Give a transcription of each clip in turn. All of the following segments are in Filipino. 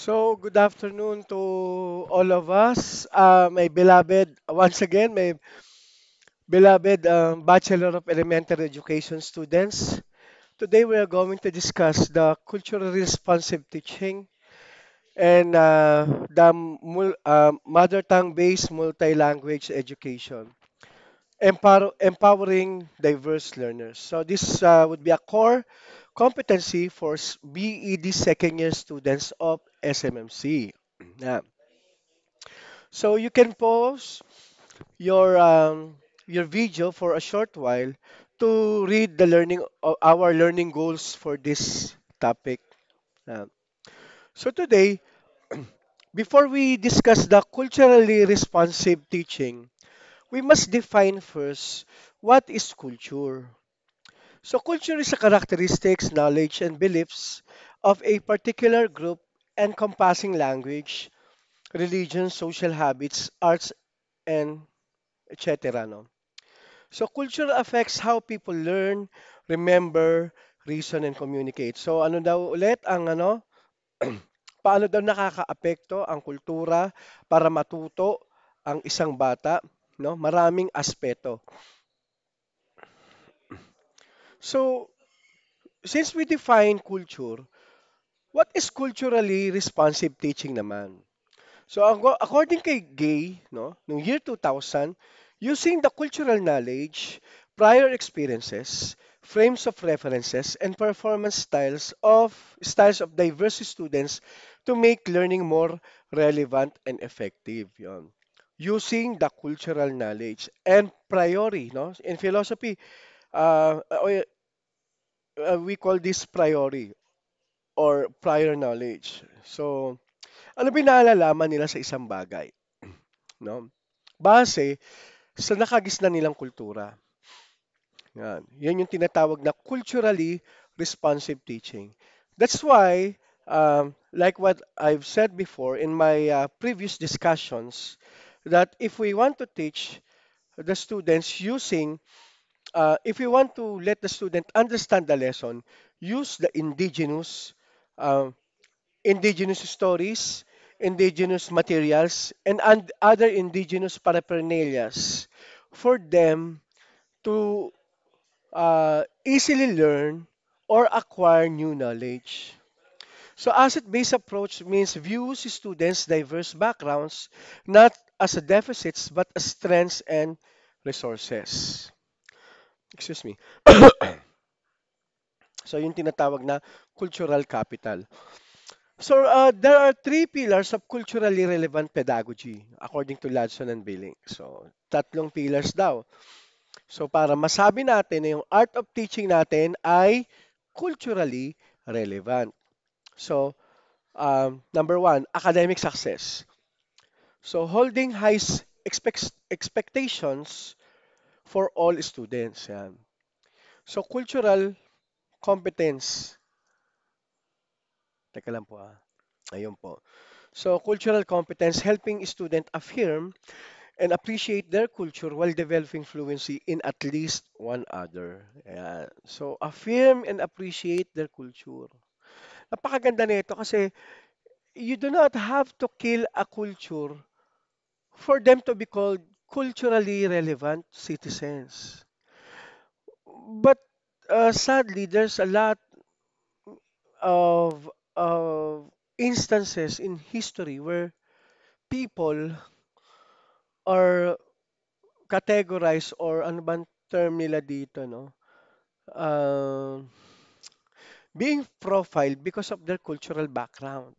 Good afternoon to all of us. My beloved, once again, my beloved Bachelor of Elementary Education students. Today we are going to discuss the culturally responsive teaching and the mother tongue-based multi-language education, empowering diverse learners. So this would be a core competency for BED second year students of SMMC. Yeah. So you can pause your video for a short while to read the our learning goals for this topic. Uh, so today, before we discuss the culturally responsive teaching, we must define first what is culture. So culture is a characteristics, knowledge, and beliefs of a particular group encompassing language, religion, social habits, arts, and etc. No? So culture affects how people learn, remember, reason, and communicate. So ano daw ulit ang paano daw nakakaapekto ang kultura para matuto ang isang bata, no? Maraming aspeto. So since we define culture, what is culturally responsive teaching naman? So according kay Gay, no, noong year 2000, using the cultural knowledge, prior experiences, frames of references, and performance styles of diverse students to make learning more relevant and effective. Yon. Using the cultural knowledge and priori, no? In philosophy, we call this priori or prior knowledge. So, ano ba yung naalalaman nila sa isang bagay? No? Base sa nakagisnan nilang kultura. Yan. Yan yung tinatawag na culturally responsive teaching. That's why, like what I've said before in my previous discussions, that if we want to teach the students if we want to let the student understand the lesson, use the uh, indigenous stories, indigenous materials, and other indigenous paraphernalias for them to easily learn or acquire new knowledge. So asset-based approach means views students' diverse backgrounds not as a deficits but as strengths and resources. Excuse me. So yung tinatawag na cultural capital. So there are three pillars of culturally relevant pedagogy according to Ladson and Billing. So tatlong pillars daw. So para masabi natin na yung art of teaching natin ay culturally relevant. So number one, academic success. So holding expectations for all students. Yan. So cultural competence. Teka lang po ah. Ayun po. So cultural competence helping student affirm and appreciate their culture while developing fluency in at least one other. Ayan. So, affirm and appreciate their culture. Napakaganda nito kasi you do not have to kill a culture for them to be called culturally relevant citizens. But sadly, there's a lot of instances in history where people are categorized or ano bang term nila dito, no? uh, being profiled because of their cultural background.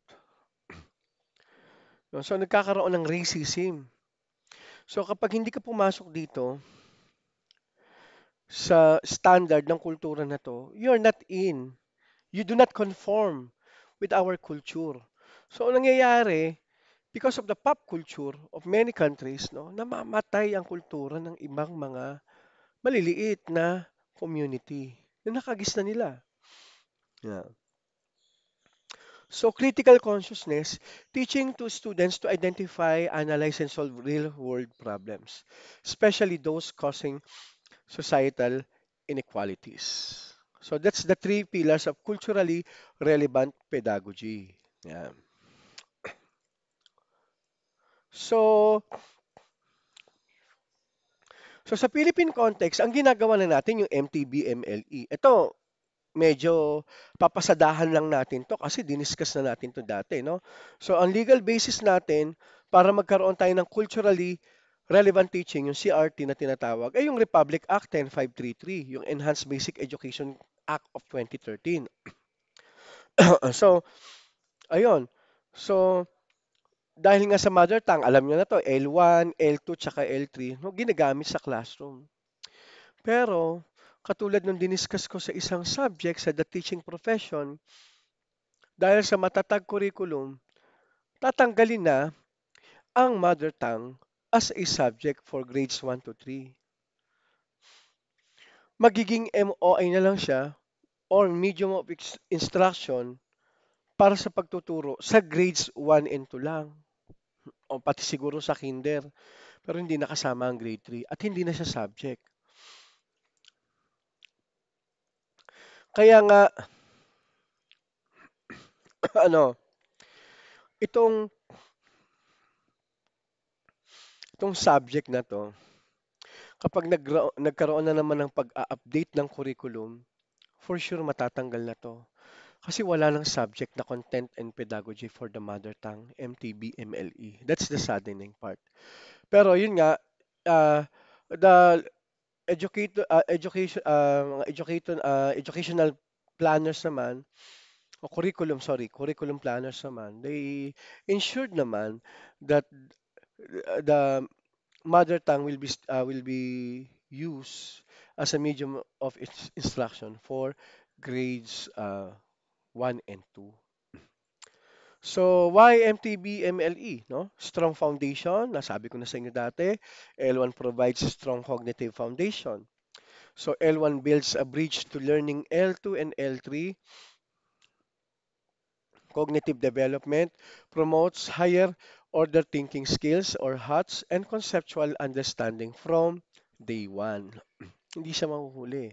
No? So nagkakaroon ng racism. So kapag hindi ka pumasok dito sa standard ng kultura na to, you're not in. You do not conform with our culture. So ang nangyayari, because of the pop culture of many countries, no, namamatay ang kultura ng ibang mga maliliit na community na nakagis na nila. Yeah. So, critical consciousness, teaching to students to identify, analyze, and solve real-world problems, especially those causing societal inequalities. So, that's the three pillars of culturally relevant pedagogy. Yeah. So, so sa Philippine context, ang ginagawa na natin yung MTB-MLE. Ito, medyo papasadahan lang natin to kasi diniscuss na natin to dati, no? So, ang legal basis natin para magkaroon tayo ng culturally relevant teaching, yung CRT na tinatawag, ay yung Republic Act 10533, yung Enhanced Basic Education Act of 2013. So, ayun. So, dahil nga sa mother tongue, alam nyo na to, L1, L2, tsaka L3, no, ginagamit sa classroom. Pero, katulad nung diniscuss ko sa isang subject sa the teaching profession, dahil sa matatag curriculum, tatanggalin na ang mother tongue as a subject for grades 1 to 3. Magiging MOI na lang siya or medium of instruction para sa pagtuturo sa grades 1 and 2 lang o pati siguro sa kinder pero hindi nakasama ang grade 3 at hindi na siya subject. Kaya nga ano, itong itong subject na to, kapag nagkaroon na naman ng pag-update ng curriculum, for sure matatanggal na to. Kasi wala ng subject na content and pedagogy for the mother tongue, MTB, MLE. That's the saddening part. Pero yun nga, the mga educational planners naman, o curriculum planners naman, they ensured naman that the mother tongue will be used as a medium of instruction for grades 1 and 2. So, why MTB MLE, no? Strong foundation, nasabi ko na sa inyo dati. L1 provides strong cognitive foundation. So, L1 builds a bridge to learning L2 and L3. Cognitive development promotes higher order thinking skills or HOTS and conceptual understanding from day one. Hindi siya mahuhuli.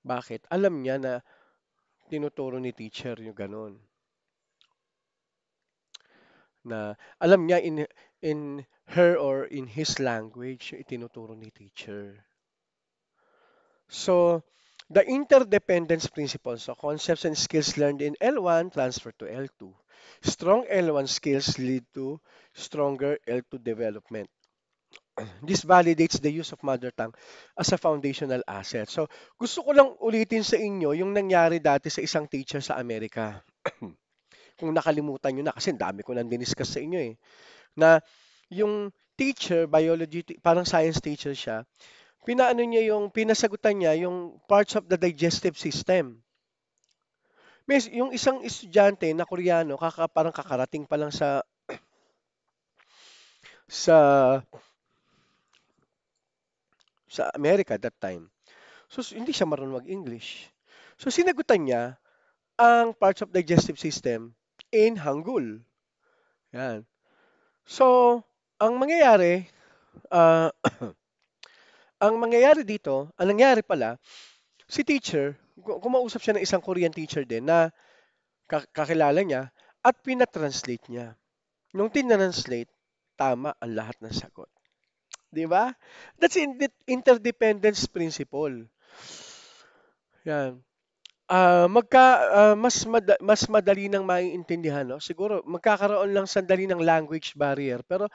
Bakit? Alam niya na tinuturo ni teacher yung ganun. Na alam niya in her or in his language yung itinuturo ni teacher. So, the interdependence principles, so concepts and skills learned in L1 transfer to L2. Strong L1 skills lead to stronger L2 development. This validates the use of mother tongue as a foundational asset. So, gusto ko lang ulitin sa inyo yung nangyari dati sa isang teacher sa Amerika. Kung nakalimutan nyo na, kasi ang dami ko nang diniscuss sa inyo eh. Na yung teacher, parang science teacher siya, pinasagutan niya yung parts of the digestive system. Yung isang estudyante na Koreano, parang kakarating pa lang sa sa America that time. So, hindi siya marunong mag-English. So, sinagutan niya ang parts of digestive system in Hangul. Yan. So, ang mangyayari, ah, ang nangyari pala, si teacher, kumausap siya ng isang Korean teacher din na kakilala niya at pinatranslate niya. Nung tinranslate, tama ang lahat ng sagot. 'Di ba? That's interdependence principle. Yan. Mas madali nang maiintindihan, no? Siguro magkakaroon lang sandali ng language barrier, pero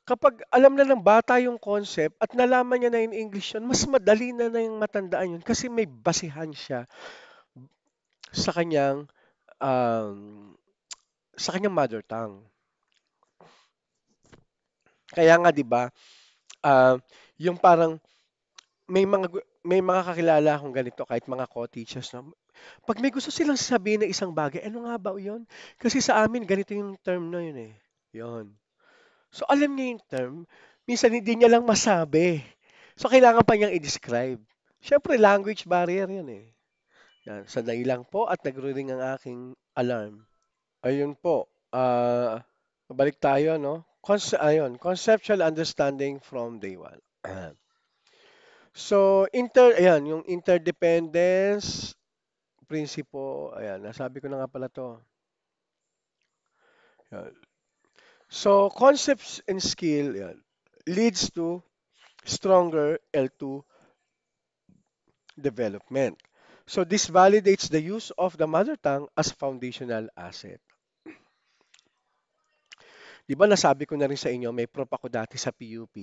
kapag alam na ng bata yung concept at nalaman niya na in English yun, mas madali na yung matandaan yun kasi may basihan siya sa um, kanyang mother tongue. Kaya nga 'di ba, ah, yung parang may mga kakilala akong ganito kahit mga co-teachers, no? Pag may gusto silang sabihin ng isang bagay, ano nga ba 'yun? Kasi sa amin ganito yung term na 'yun eh. 'Yun. So alam niya yung term, minsan hindi niya lang masabi. So kailangan pa niyang i-describe. Siyempre language barrier 'yun eh. Yan, sandali lang po at nagro-ring ang aking alarm. Ayun po. Balik tayo, no? Conceptual understanding from day one. So, ayan, yung interdependence principle, ayan, nasabi ko na nga pala to. Yan. So, concepts and skill yan, leads to stronger L2 development. So, this validates the use of the mother tongue as foundational asset. Di ba nasabi ko na rin sa inyo, may prop ako dati sa PUP,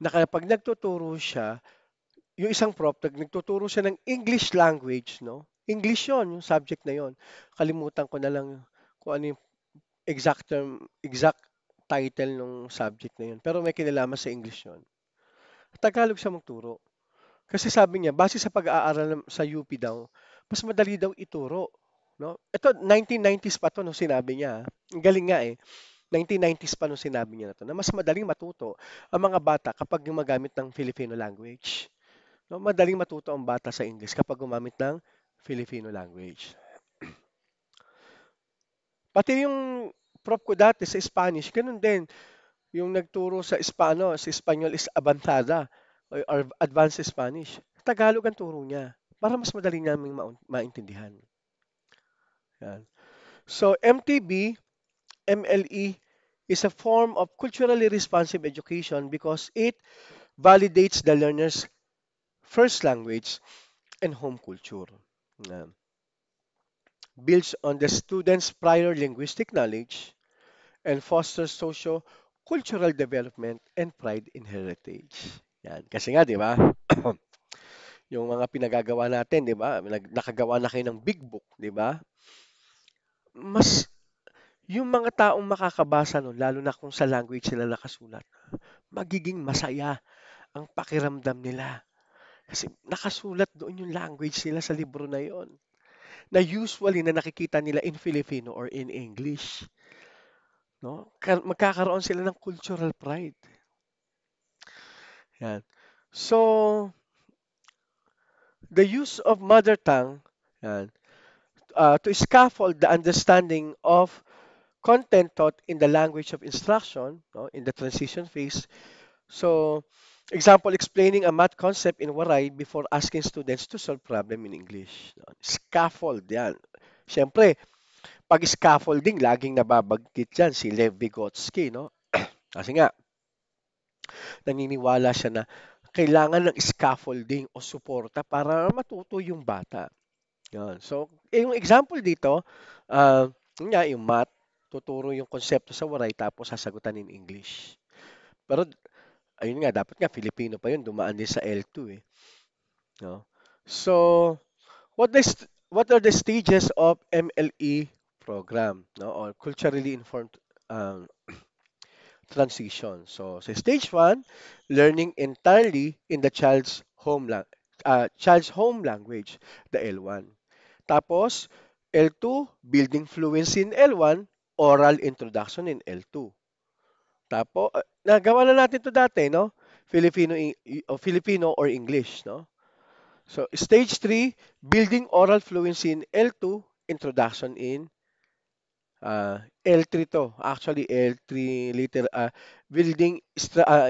na kapag nagtuturo siya, yung isang prop, nagtuturo siya ng English language, no? English yon, yung subject na yon. Kalimutan ko na lang kung ano yung exact title ng subject na yun. Pero may kinalaman sa English yon. Tagalog siya magturo. Kasi sabi niya, base sa pag-aaral sa UP daw, mas madali daw ituro. No? Ito, 1990s pa to nung sinabi niya. Ang galing nga eh. 1990s pa nung sinabi niya na to, na mas madaling matuto ang mga bata kapag gumagamit ng Filipino language. No? Madaling matuto ang bata sa English kapag gumamit ng Filipino language. Pati yung prof ko dati sa Spanish, ganun din. Yung nagturo sa sa Espanyol is Avanzada or Advanced Spanish. Tagalog ang turo niya para mas madali namin maintindihan. Yan. So, MTB, MLE is a form of culturally responsive education because it validates the learner's first language and home culture. Yan. Builds on the student's prior linguistic knowledge and fosters socio-cultural development and pride in heritage. Yan. Kasi nga, di ba? Yung mga pinagagawa natin, di ba? Nakagawa na kayo ng big book, di ba? Mas yung mga taong makakabasa nun, lalo na kung sa language sila nakasulat, magiging masaya ang pakiramdam nila. Kasi nakasulat doon yung language nila sa libro na yon. Na usually na nakikita nila in Filipino or in English. No? Magkakaroon sila ng cultural pride. Yan. So, the use of mother tongue yan, to scaffold the understanding of content taught in the language of instruction, no, in the transition phase. So, example, explaining a math concept in Waray before asking students to solve problem in English. No? Scaffold, yan. Siyempre, pag scaffolding, laging nababanggit dyan si Lev Vygotsky, no? Kasi nga, naniniwala siya na kailangan ng scaffolding o suporta para matuto yung bata. Yan. So, yung example dito, yun nga, yung math, tuturo yung konsepto sa waray tapos sasagutan in English. Pero, ayun nga, dapat nga Filipino pa yun, dumaan din sa L2 eh. No? So, what are the stages of MLE program, no? Or culturally informed um, transition. So, sa stage 1, learning entirely in the child's home language, the L1. Tapos, L2, building fluency in L1, oral introduction in L2. Tapos, nagawa na natin to dati, no? Filipino or English, no? So, stage 3, building oral fluency in L2, introduction in L3 to. Actually, L3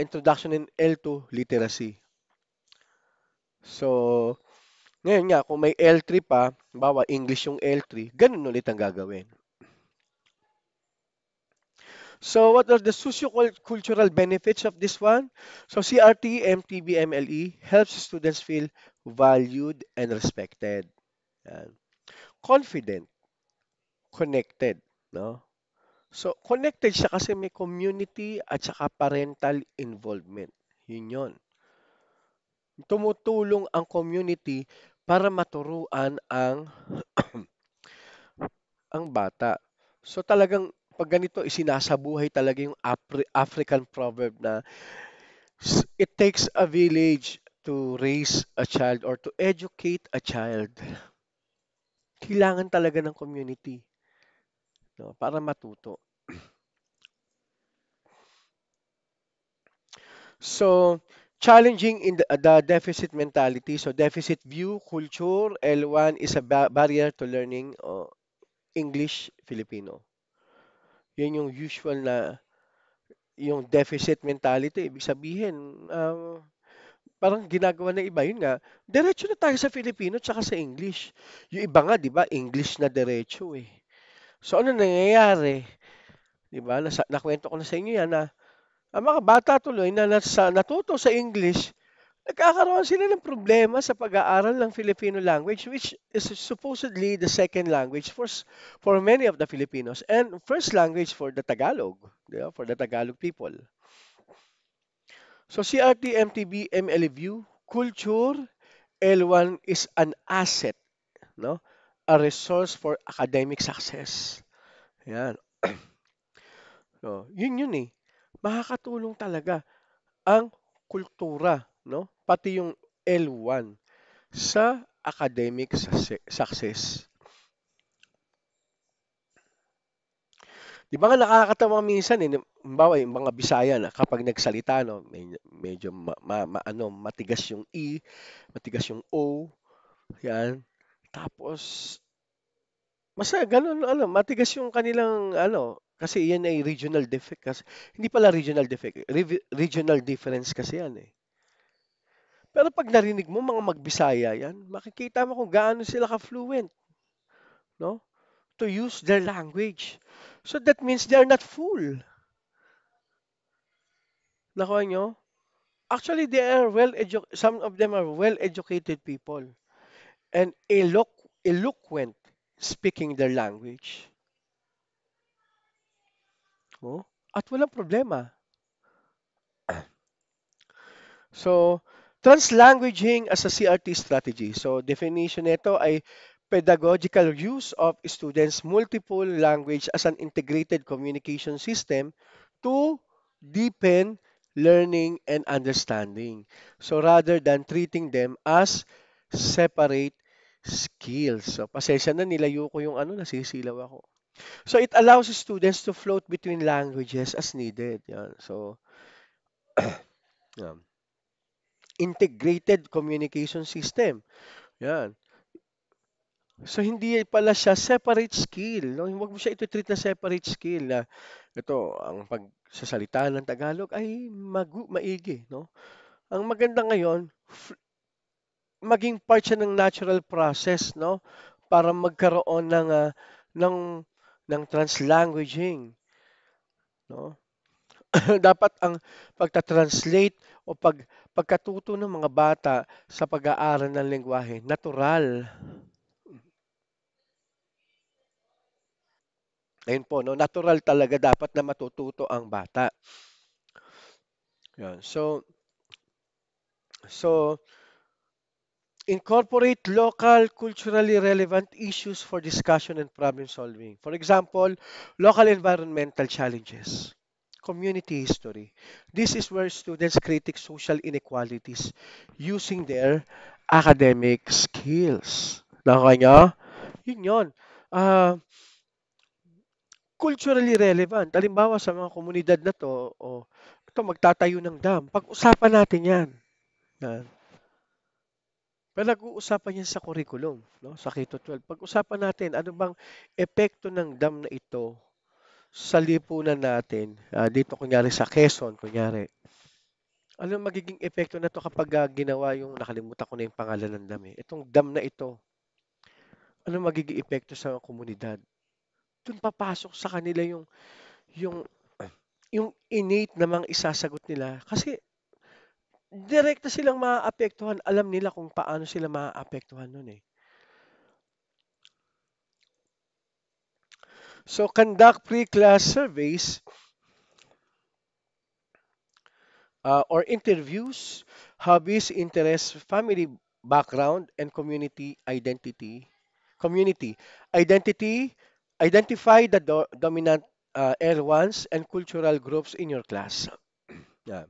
introduction in L2 literacy. So, ngayon nga, kung may L3 pa, bawa English yung L3, ganun ulit ang gagawin. So, what are the socio-cultural benefits of this one? So, CRT, MTB, MLE helps students feel valued and respected. Yan. Confident, connected, no? So, connected siya kasi may community at saka parental involvement. Yun yun. Tumutulong ang community para maturuan ang bata. So, talagang pag ganito, isinasabuhay talaga yung African proverb na it takes a village to raise a child or to educate a child. Kailangan talaga ng community, no, para matuto. So, challenging in the deficit mentality. So, deficit view, culture, L1 is a barrier to learning English, Filipino. Yan yung usual na, yung deficit mentality. Ibig sabihin, parang ginagawa ng iba, yun nga, diretso na tayo sa Filipino tsaka sa English. Yung iba nga, di ba, English na diretso eh. So, ano nangyayari? 'Di ba? Nakwento ko na sa inyo 'yan na ang mga bata tuloy na natuto sa English, nagkakaroon sila ng problema sa pag-aaral ng Filipino language, which is supposedly the second language for many of the Filipinos and first language for the Tagalog, 'di ba? For the Tagalog people. So CRT, MTB, MLView, culture, L1 is an asset, no? A resource for academic success. Yan. So, yun eh. Makakatulong talaga ang kultura, no? Pati yung L1 sa academic success. Di ba nga nakakatawa minsan eh, halimbawa yung mga Bisaya na kapag nagsalita, no, medyo matigas yung E, matigas yung O, yan. Tapos, basta ganun, matigas yung kanilang, kasi yan ay regional defect. Kasi, hindi pala regional defect, regional difference kasi yan eh. Pero pag narinig mo mga magbisaya yan, makikita mo kung gaano sila ka-fluent, no? To use their language. So that means they are not fool. Nakuha nyo? Actually, some of them are well-educated people and eloquent speaking their language. Oh? At walang problema. So, translanguaging as a CRT strategy. So, definition nito ay pedagogical use of students' multiple language as an integrated communication system to deepen learning and understanding. So, rather than treating them as separate skills. So, pasensya na, nilayo ko yung nasisilaw ako. So, it allows students to float between languages as needed. Yan. So, yan. Integrated communication system. Yan. So hindi pala siya separate skill, no? Huwag mo siya ito-treat na separate skill na ito ang pagsasalita ng Tagalog ay maigi, no? Ang maganda ngayon, maging part siya ng natural process, no? Para magkaroon ng ng translanguaging, no? Dapat ang pagta-translate o pagkatuto ng mga bata sa pag-aaral ng lengguwahe, natural. Ayun po, no? Natural talaga dapat na matututo ang bata. Yan. So, incorporate local, culturally relevant issues for discussion and problem solving. For example, local environmental challenges, community history. This is where students critique social inequalities using their academic skills. Nakuha nyo? Yun yun. Ah, culturally relevant. Halimbawa sa mga komunidad na to, ito magtatayo ng dam. Pag-usapan natin yan. Yan. Pero nag-uusapan yan sa curriculum, no? Sa K-12. Pag-usapan natin, ano bang epekto ng dam na ito sa lipunan natin? Dito kunyari sa Quezon, kunyari. Ano magiging epekto na to kapag ginawa yung, nakalimutan ko na yung pangalan ng dam eh. Itong dam na ito, ano magiging epekto sa komunidad? Doon papasok sa kanila yung yung innate na mga isasagot nila kasi direkta silang maaapektuhan. Alam nila kung paano sila maaapektuhan nun eh. So, conduct pre-class surveys or interviews, hobbies, interests, family background, and community identity. Community identity, identify the dominant L1s and cultural groups in your class. Yeah.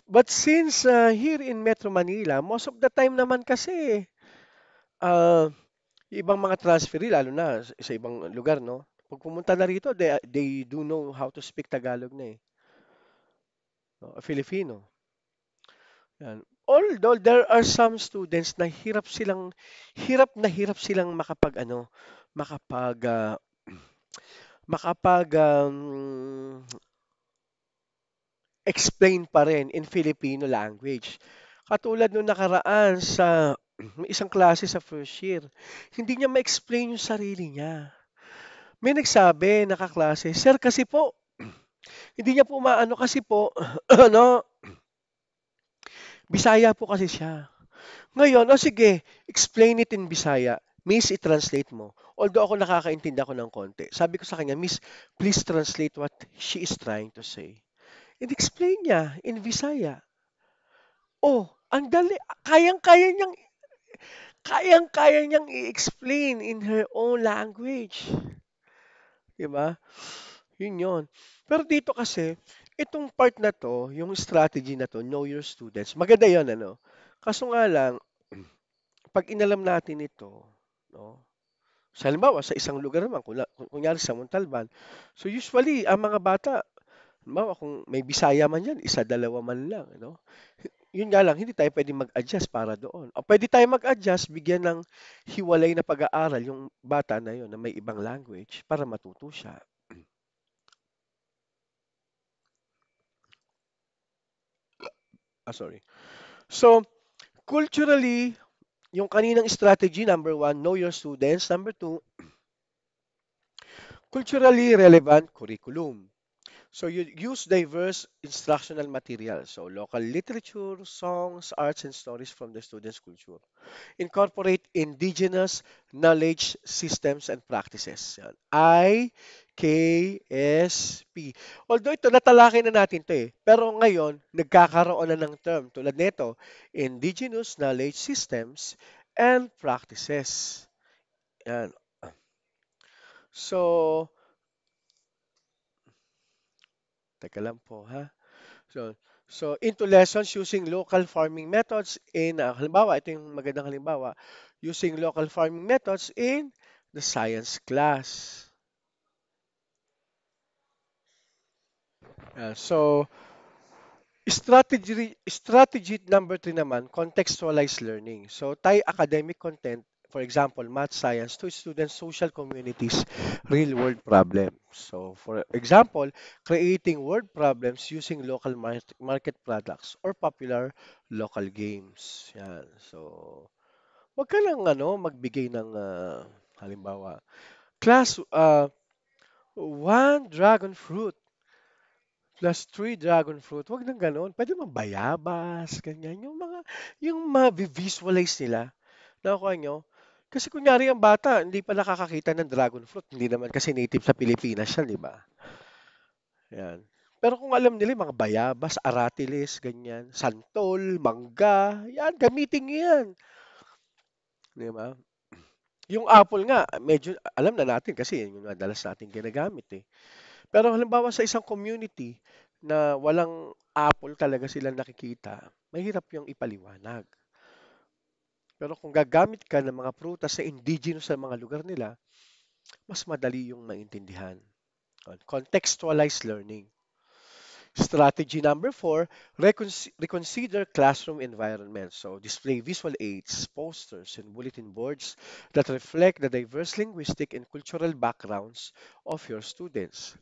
But since here in Metro Manila, most of the time naman kasi, uh, yung ibang mga transferee, lalo na sa ibang lugar, no? Pag pumunta na rito, they do know how to speak Tagalog na eh. No? Filipino. Yan. Although there are some students na hirap silang makapag makapag explain pa rin in Filipino language. Katulad nung nakaraan sa may isang klase sa first year, hindi niya ma-explain yung sarili niya. May nagsabi, nakaklase, Sir kasi po, hindi niya po maano kasi po, ano, Bisaya po kasi siya. Ngayon, o sige, explain it in Bisaya. Miss, i-translate mo. Although ako nakakaintindi ako ng konti. Sabi ko sa kanya, Miss, please translate what she is trying to say. And explain niya in Visaya. Oh, ang dali. Kayang-kaya niyang i-explain in her own language. 'Di ba? Yun yun. Pero dito kasi, itong part na to, yung strategy na to, know your students, maganda yun, ano? Kaso nga lang, pag inalam natin ito, no? Sa halimbawa, sa isang lugar naman, kunyari sa Montalban, so usually, ang mga bata, halimbawa, kung may Bisaya man yan, isa, dalawa man lang, no? Yun nga lang, hindi tayo pwedeng mag-adjust para doon. O pwede tayo mag-adjust, bigyan ng hiwalay na pag-aaral yung bata na yun na may ibang language para matuto siya. Sorry. So, culturally, yung kaninang strategy, number one, know your students. Number two, culturally relevant curriculum. So you use diverse instructional materials, so local literature, songs, arts, and stories from the students' culture. Incorporate indigenous knowledge systems and practices. Yan. IKSP. Although ito, natalakay na natin to eh. Pero ngayon, nagkakaroon na ng term tulad nito, indigenous knowledge systems and practices. Yan. So, teka lang po ha. So, so into lessons using local farming methods in, halimbawa, ito yung magandang halimbawa, using local farming methods in the science class. So, strategy number three naman, contextualize learning. So, tie academic content, for example, math, science, to students' social communities, real-world problems. So, for example, creating word problems using local market products or popular local games. Yan. So, wag ka lang magbigay ng halimbawa, class, one dragon fruit plus three dragon fruit. Wag nang gano'n. Pwede naman bayabas, ganyan. Yung visualize nila. Nakuha nyo? Kasi kunyari ang bata, hindi pa nakakakita ng dragon fruit. Hindi naman kasi native sa Pilipinas yan, di ba? Yan. Pero kung alam nila, yung mga bayabas, aratilis, ganyan, santol, mangga, yan, gamitin nyo yan. Di ba? Yung apple nga, medyo alam na natin kasi yun yung madalas natin ginagamit eh. Pero halimbawa sa isang community na walang apple talaga silang nakikita, mahirap yung ipaliwanag. Pero kung gagamit ka ng mga prutas sa indigenous sa mga lugar nila, mas madali yung maintindihan. Contextualized learning. Strategy number four, reconsider classroom environment. So display visual aids, posters, and bulletin boards that reflect the diverse linguistic and cultural backgrounds of your students.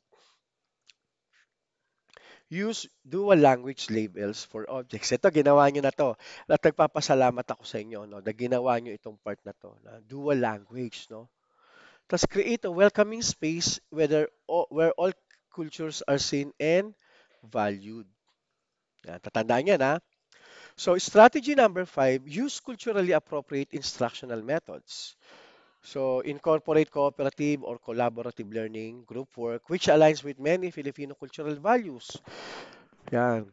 Use dual language labels for objects. Ito, ginawa nyo na to. At nagpapasalamat ako sa inyo, no, na ginawa nyo itong part na to, na dual language, no. Tapos create a welcoming space where all cultures are seen and valued. Yan, tatandaan yan, ha. So, strategy number five, use culturally appropriate instructional methods. So, incorporate cooperative or collaborative learning, group work, which aligns with many Filipino cultural values. Yan.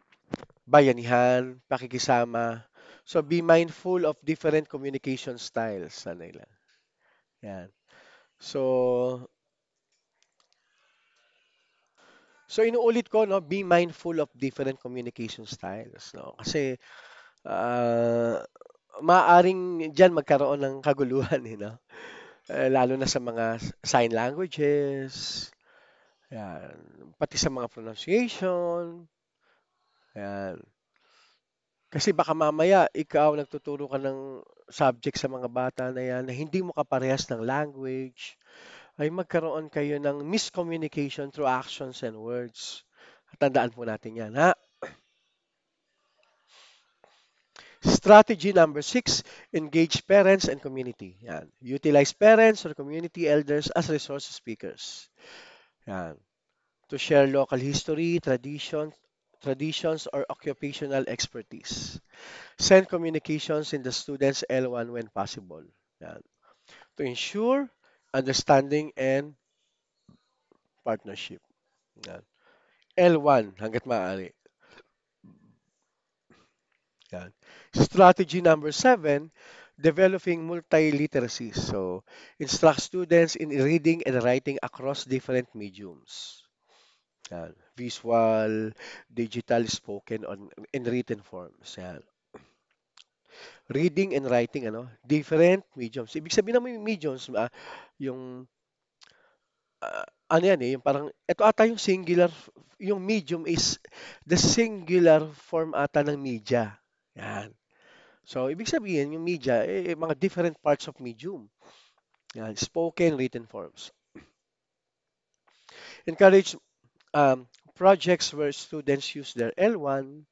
Bayanihan, pakikisama. So be mindful of different communication styles sa nila. Yan. So so inuulit ko no, be mindful of different communication styles no. Kasi ah maaring diyan magkaroon ng kaguluhan no. Lalo na sa mga sign languages, yan, pati sa mga pronunciation, yan. Kasi baka mamaya ikaw nagtuturo ka ng subject sa mga bata na yan na hindi mo kaparehas ng language, ay magkaroon kayo ng miscommunication through actions and words. Tandaan po natin yan, ha? Strategy number 6, engage parents and community. Yan. Utilize parents or community elders as resource speakers. Yan. To share local history, traditions, or occupational expertise. Send communications in the student's L1 when possible. Yan. To ensure understanding and partnership. Yan. L1 hanggat maaari. Yan. Strategy number 7, developing multiliteracy. So, instruct students in reading and writing across different mediums. Yan. Visual, digital, spoken, on, in written forms. Yan. Reading and writing, different mediums. Ibig sabihin naman yung mediums, yung, ano yan eh, yung parang, ito ata yung singular, yung medium is the singular form ata ng media. Yan. So, ibig sabihin, yung media, mga different parts of medium. Yan, spoken, written forms. Encourage um, projects where students use their L1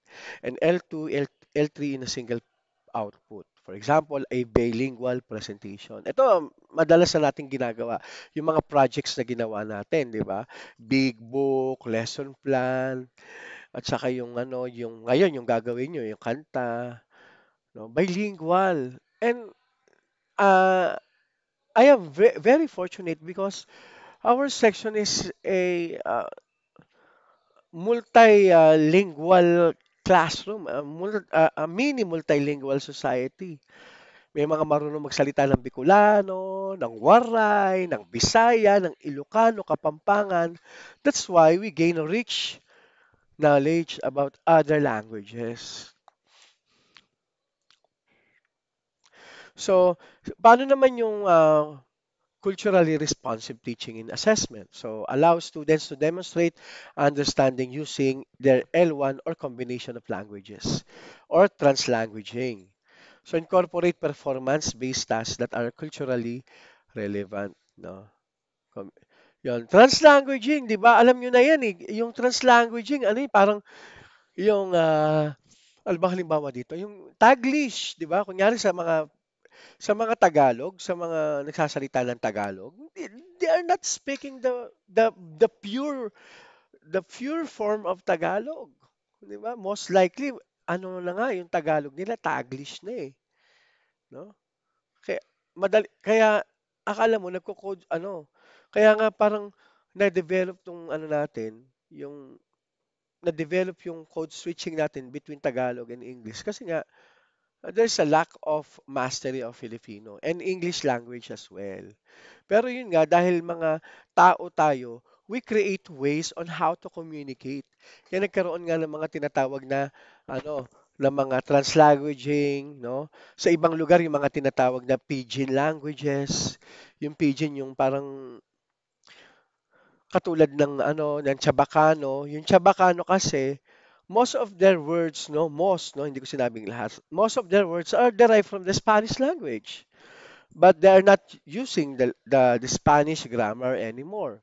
and L2, L3 in a single output. For example, a bilingual presentation. Ito, madalas na natin ginagawa. Yung mga projects na ginawa natin, di ba? Big book, lesson plan, at saka yung yung ngayon, yung gagawin nyo, yung kanta, no? Bilingual. And uh, I am very fortunate because our section is a multilingual classroom, a mini multilingual society. May mga marunong magsalita ng Bicolano, ng Waray, ng Bisaya, ng Ilocano, Kapampangan. That's why we gain a rich knowledge about other languages. So, paano naman yung culturally responsive teaching and assessment? So, allow students to demonstrate understanding using their L1 or combination of languages or translanguaging. So, incorporate performance-based tasks that are culturally relevant. No? Com- Yun. Translanguaging, di ba? Alam nyo na yan eh. Yung translanguaging, ano eh, parang yung, ano ba halimbawa dito? Yung Taglish, di ba? Kunyari sa mga Tagalog, sa mga nagsasalita ng Tagalog, they are not speaking the pure form of Tagalog. 'Di ba? Most likely ano na nga yung Tagalog nila, Taglish na eh, no? Kaya akala mo nagko-code kaya nga parang na-develop tong natin, yung na-develop yung code switching natin between Tagalog and English kasi nga there's a lack of mastery of Filipino and English language as well. Pero yun nga, dahil mga tao tayo, we create ways on how to communicate. Kaya nagkaroon nga ng mga tinatawag na na mga translanguaging, no? Sa ibang lugar yung mga tinatawag na pidgin languages. Yung pidgin yung parang katulad ng ng Chabacano. Yung Chabacano kasi most of their words, no, most, no, hindi ko sinabing lahat. Most of their words are derived from the Spanish language, but they are not using the Spanish grammar anymore.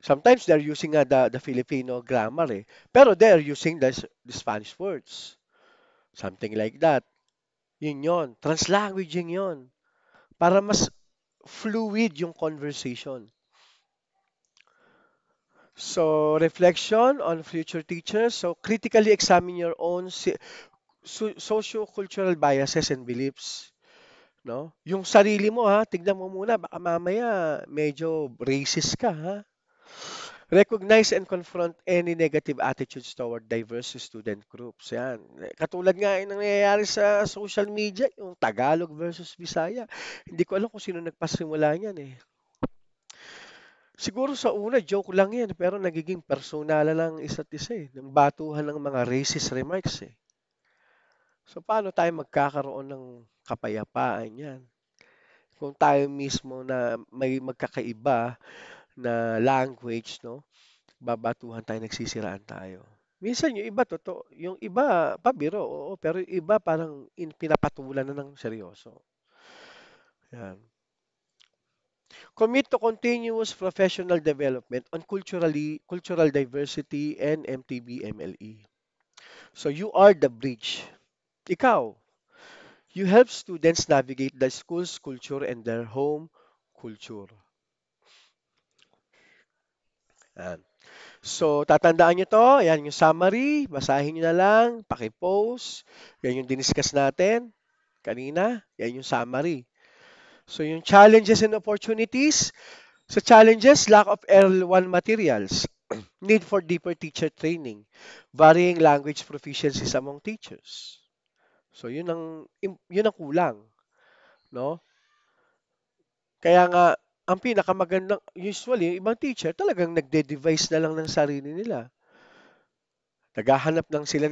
Sometimes they're using the Filipino grammar eh. Pero they're using the Spanish words. Something like that. Yun yon. Translanguaging yon. Para mas fluid yung conversation. So, reflection on future teachers. So, critically examine your own socio-cultural biases and beliefs. No? Yung sarili mo ha, tignan mo muna, baka mamaya medyo racist ka ha. Recognize and confront any negative attitudes toward diverse student groups. Yan. Katulad nga yung nangyayari sa social media, yung Tagalog versus Bisaya. Hindi ko alam kung sino nagpasimula niyan eh. Siguro sa una, joke lang yan, pero nagiging personal lang isa't isa eh. Ng batuhan ng mga racist remarks eh. So paano tayo magkakaroon ng kapayapaan yan? Kung tayo mismo na may magkakaiba na language, no? Babatuhan tayo, nagsisiraan tayo. Minsan yung iba totoo, yung iba pabiro, oo, pero yung iba parang pinapatulan na ng seryoso. Yan. Commit to continuous professional development on cultural diversity and MTB MLE. So you are the bridge. Ikaw, You help students navigate the school's culture and their home culture. Yan. So, tatandaan nyo to. Yan yung summary. Basahin nyo na lang. Paki-post. Yan yung diniscuss natin kanina. Yan yung summary. So, yung challenges and opportunities. Sa challenges, lack of L1 materials. Need for deeper teacher training. Varying language proficiencies among teachers. So, yun ang kulang, no? Kaya nga, ang pinakamagandang, usually, yung ibang teacher talagang nagde-devise na lang ng sarili nila. Naghahanap lang sila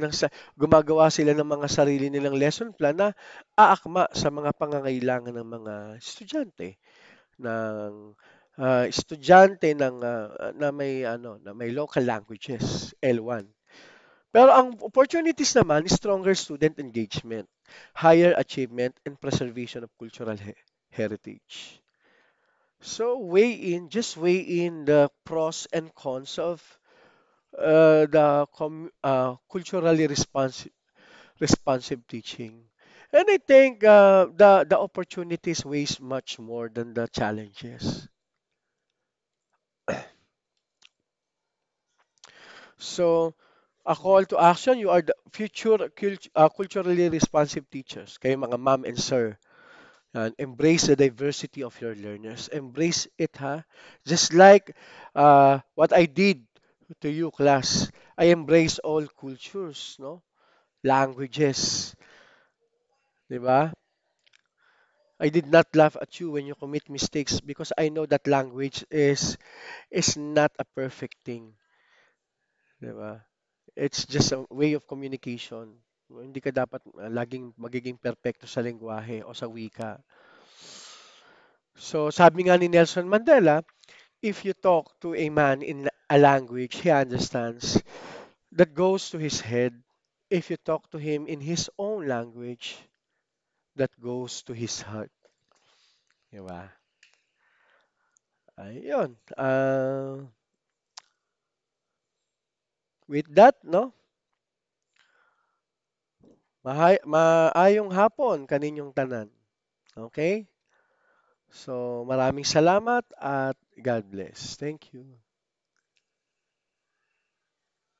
gumagawa sila ng mga sarili nilang lesson plan na aakma sa mga pangangailangan ng mga ng estudyante na may local languages, L1. Pero ang opportunities naman, stronger student engagement, higher achievement, and preservation of cultural heritage. So just weigh in the pros and cons of culturally responsive teaching. And I think the opportunities weighs much more than the challenges. So, a call to action, you are the future culturally responsive teachers. Kayo mga ma'am and sir. And embrace the diversity of your learners. Embrace it, ha? Just like what I did to you, class. I embrace all cultures, no? Languages, di ba? I did not laugh at you when you commit mistakes because I know that language is not a perfect thing, di ba? It's just a way of communication. Hindi ka dapat laging magiging perpekto sa lengguwahe o sa wika. So, sabi nga ni Nelson Mandela, if you talk to a man in a language he understands, that goes to his head. If you talk to him in his own language, that goes to his heart. Di ba? Ayun. With that, no? Maayong hapon kaninyong tanan. Okay? So, maraming salamat at God bless. Thank you.